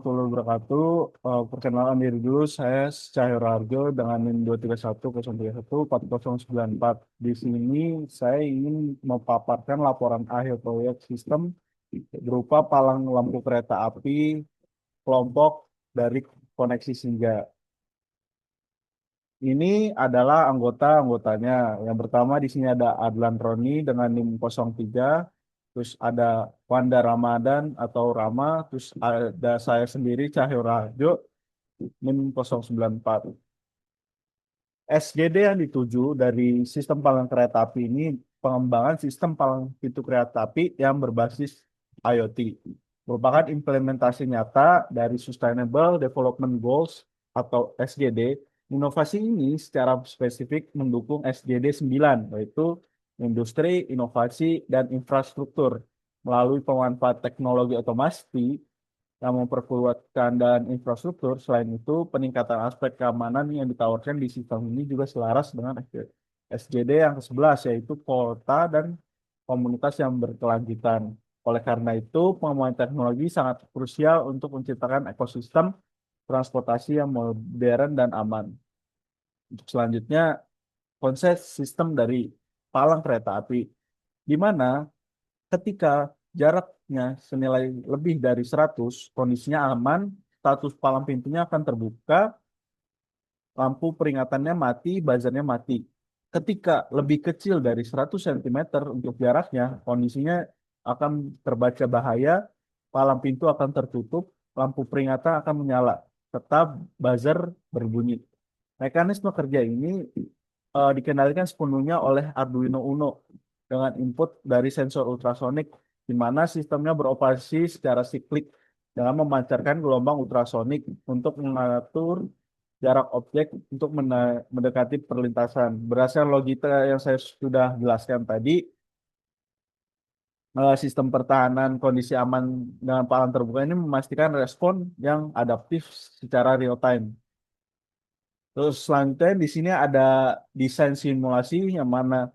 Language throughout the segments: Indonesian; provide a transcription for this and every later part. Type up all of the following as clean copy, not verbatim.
warahmatullahi wabarakatuh. Perkenalan diri dulu, saya Cahyo Raharjo dengan NIM 23103140944. Di sini saya ingin memaparkan laporan akhir proyek sistem berupa palang lampu kereta api kelompok dari koneksi Singa. Ini adalah anggotanya. Yang pertama di sini ada Adlan Roni dengan NIM 03, terus ada Wanda Ramadan atau Rama, terus ada saya sendiri Cahyo Raharjo NIM 094. SGD yang dituju dari sistem palang kereta api ini pengembangan sistem palang pintu kereta api yang berbasis IoT. Merupakan implementasi nyata dari Sustainable Development Goals atau SDG. Inovasi ini secara spesifik mendukung SDG 9, yaitu industri, inovasi, dan infrastruktur melalui pemanfaat teknologi otomasi yang memperkuat keadaan infrastruktur. Selain itu, peningkatan aspek keamanan yang ditawarkan di sistem ini juga selaras dengan SGD yang ke-11, yaitu kota dan komunitas yang berkelanjutan. Oleh karena itu, pengembangan teknologi sangat krusial untuk menciptakan ekosistem transportasi yang modern dan aman. Untuk selanjutnya, konsep sistem dari palang kereta api, di mana ketika jaraknya senilai lebih dari 100, kondisinya aman, status palang pintunya akan terbuka, lampu peringatannya mati, buzzernya mati. Ketika lebih kecil dari 100 cm untuk jaraknya, kondisinya akan terbaca bahaya, palang pintu akan tertutup, lampu peringatan akan menyala, tetap buzzer berbunyi. Mekanisme kerja ini dikendalikan sepenuhnya oleh Arduino Uno dengan input dari sensor ultrasonik, di mana sistemnya beroperasi secara siklik dengan memancarkan gelombang ultrasonik untuk mengatur jarak objek untuk mendekati perlintasan. Berdasarkan logika yang saya sudah jelaskan tadi, sistem pertahanan kondisi aman dengan palang terbuka ini memastikan respon yang adaptif secara real time. Terus selanjutnya di sini ada desain simulasi yang mana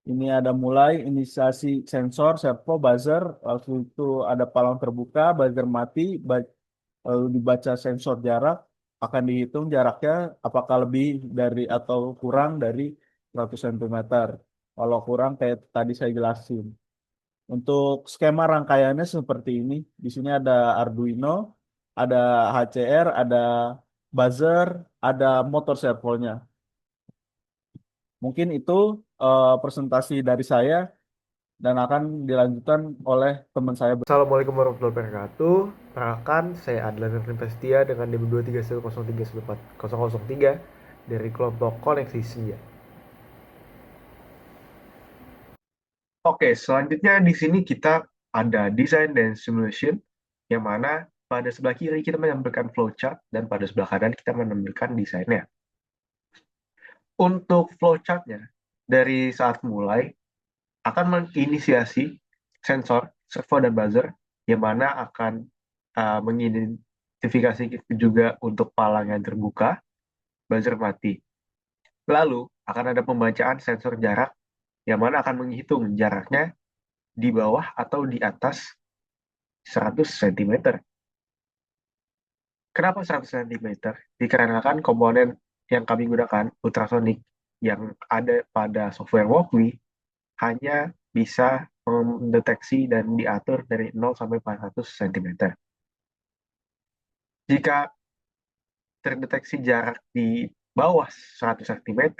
ini ada mulai inisiasi sensor, servo, buzzer, lalu itu ada palang terbuka, buzzer mati, lalu dibaca sensor jarak, akan dihitung jaraknya apakah lebih dari atau kurang dari 100 cm. Kalau kurang kayak tadi saya jelasin. Untuk skema rangkaiannya seperti ini. Di sini ada Arduino, ada HCR, ada buzzer, ada motor servonya. Mungkin itu presentasi dari saya dan akan dilanjutkan oleh teman saya. Assalamualaikum warahmatullahi wabarakatuh. Perkenalkan, saya Adlan Nurlin Prestia dengan NIM 231031403 dari kelompok Koneksi Senja. Oke, selanjutnya di sini kita ada design dan simulation, yang mana pada sebelah kiri kita menampilkan flowchart dan pada sebelah kanan kita menampilkan desainnya. Untuk flowchartnya, dari saat mulai akan menginisiasi sensor, servo, dan buzzer, yang mana akan mengidentifikasi juga untuk palang yang terbuka, buzzer mati. Lalu akan ada pembacaan sensor jarak, yang mana akan menghitung jaraknya di bawah atau di atas 100 cm. Kenapa 100 cm? Dikarenakan komponen yang kami gunakan, ultrasonic, yang ada pada software Walkme, hanya bisa mendeteksi dan diatur dari 0 sampai 400 cm. Jika terdeteksi jarak di bawah 100 cm,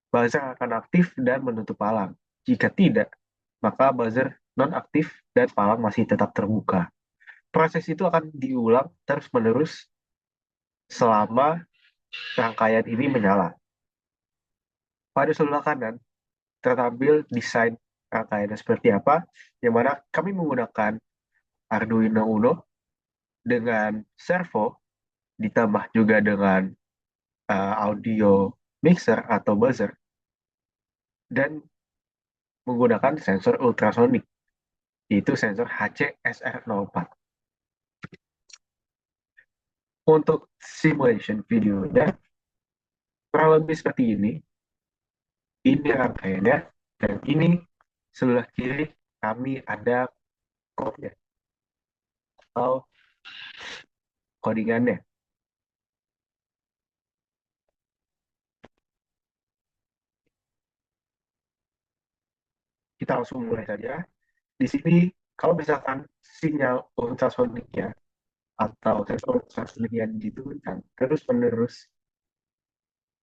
buzzer akan aktif dan menutup palang. Jika tidak, maka buzzer non-aktif dan palang masih tetap terbuka. Proses itu akan diulang terus-menerus selama rangkaian ini menyala. Pada sebelah kanan tertampil desain rangkaiannya seperti apa, yang mana kami menggunakan Arduino Uno dengan servo, ditambah juga dengan audio mixer atau buzzer, dan menggunakan sensor ultrasonik, yaitu sensor HCSR04. Untuk simulation videonya, kurang lebih seperti ini. Ini rangkaiannya, dan ini sebelah kiri kami ada code-nya atau codingannya. Kita langsung mulai saja. Di sini, kalau misalkan sinyal ultrasoniknya atau sensor ultrasoniknya diturunkan terus-menerus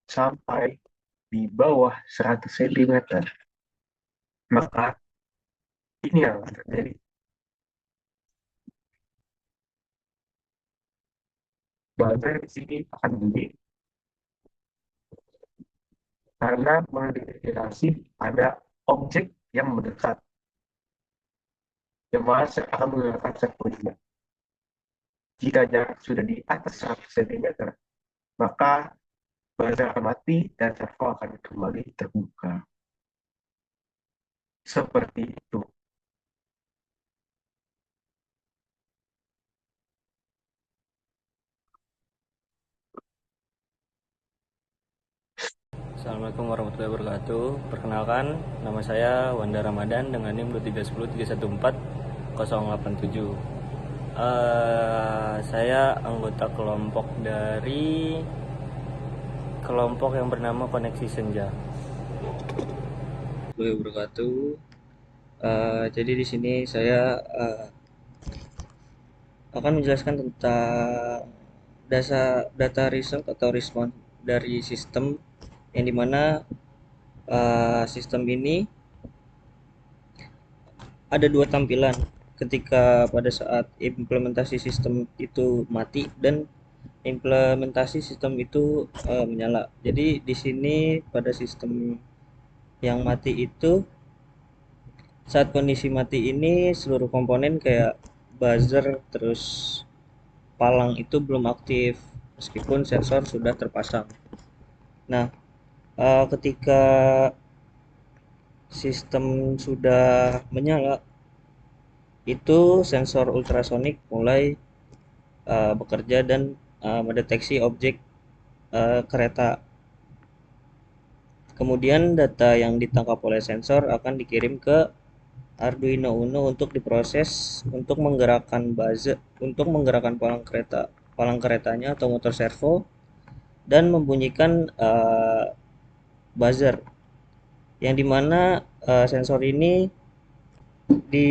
sampai di bawah 100 cm, maka ini yang akan terjadi. Buzzer di sini akan bunyi karena mengidentifikasi ada objek yang mendekat, yang mana akan menggunakan servo juga. Jika jarak sudah di atas 100 cm, maka buzzer akan mati dan servo akan kembali terbuka. Seperti itu. Assalamualaikum warahmatullahi wabarakatuh. Perkenalkan, nama saya Wanda Ramadan dengan NIM 2310314 087. Saya anggota kelompok dari kelompok yang bernama Koneksi Senja. Warahmatullahi wabarakatuh. Jadi di sini saya akan menjelaskan tentang data result atau respon dari sistem yang dimana sistem ini ada dua tampilan ketika pada saat implementasi sistem itu mati dan implementasi sistem itu menyala. Jadi di sini pada sistem yang mati itu, saat kondisi mati ini seluruh komponen kayak buzzer terus palang itu belum aktif meskipun sensor sudah terpasang. Nah, ketika sistem sudah menyala, itu sensor ultrasonik mulai bekerja dan mendeteksi objek kereta. Kemudian data yang ditangkap oleh sensor akan dikirim ke Arduino Uno untuk diproses untuk menggerakkan buzzer, untuk menggerakkan palang keretanya atau motor servo dan membunyikan buzzer, yang dimana sensor ini di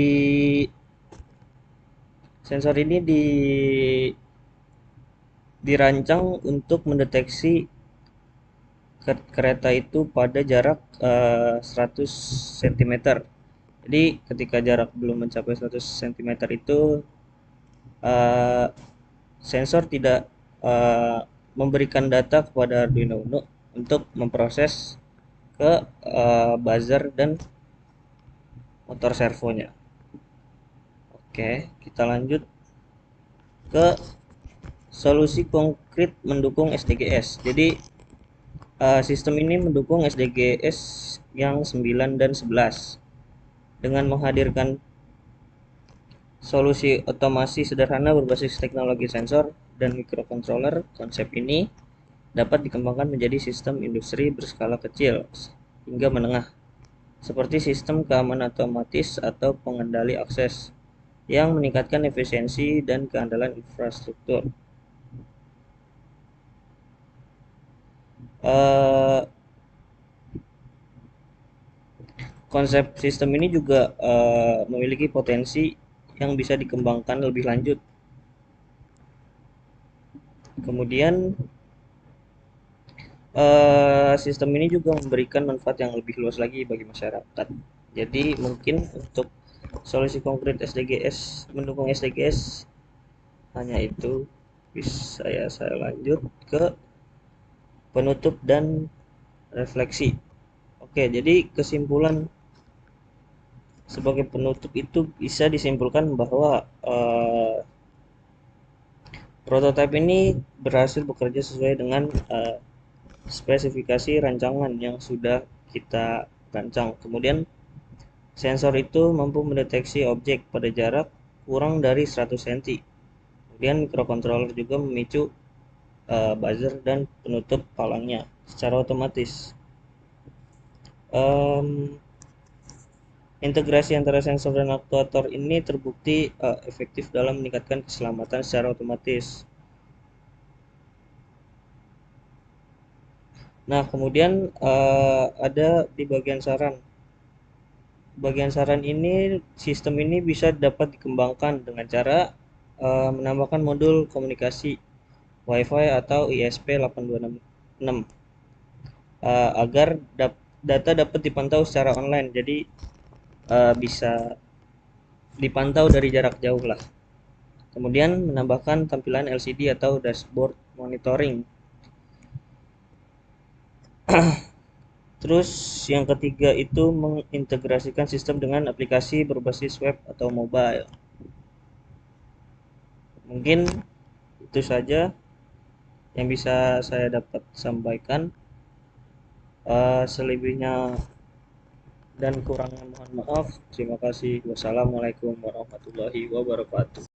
dirancang untuk mendeteksi kereta itu pada jarak 100 cm. Jadi ketika jarak belum mencapai 100 cm itu sensor tidak memberikan data kepada Arduino Uno untuk memproses ke buzzer dan motor servonya. Oke, kita lanjut ke solusi konkret mendukung SDGs. Jadi sistem ini mendukung SDGs yang 9 dan 11 dengan menghadirkan solusi otomasi sederhana berbasis teknologi sensor dan microcontroller. Konsep ini dapat dikembangkan menjadi sistem industri berskala kecil hingga menengah, seperti sistem keamanan otomatis atau pengendali akses yang meningkatkan efisiensi dan keandalan infrastruktur. Konsep sistem ini juga memiliki potensi yang bisa dikembangkan lebih lanjut. Kemudian sistem ini juga memberikan manfaat yang lebih luas lagi bagi masyarakat. Jadi mungkin untuk solusi konkret SDGs mendukung SDGs hanya itu. Saya lanjut ke penutup dan refleksi. Oke, jadi kesimpulan sebagai penutup itu bisa disimpulkan bahwa prototipe ini berhasil bekerja sesuai dengan spesifikasi rancangan yang sudah kita rancang. Kemudian sensor itu mampu mendeteksi objek pada jarak kurang dari 100 cm. Kemudian microcontroller juga memicu buzzer dan penutup palangnya secara otomatis. Integrasi antara sensor dan aktuator ini terbukti efektif dalam meningkatkan keselamatan secara otomatis. Nah, kemudian ada di bagian saran. Bagian saran ini, sistem ini bisa dapat dikembangkan dengan cara menambahkan modul komunikasi Wi-Fi atau ISP 826 agar data dapat dipantau secara online. Jadi bisa dipantau dari jarak jauh lah. Kemudian menambahkan tampilan LCD atau dashboard monitoring. Terus yang ketiga itu mengintegrasikan sistem dengan aplikasi berbasis web atau mobile. Mungkin itu saja yang bisa saya dapat sampaikan. Selebihnya dan kurangnya mohon maaf. Terima kasih. Wassalamualaikum warahmatullahi wabarakatuh.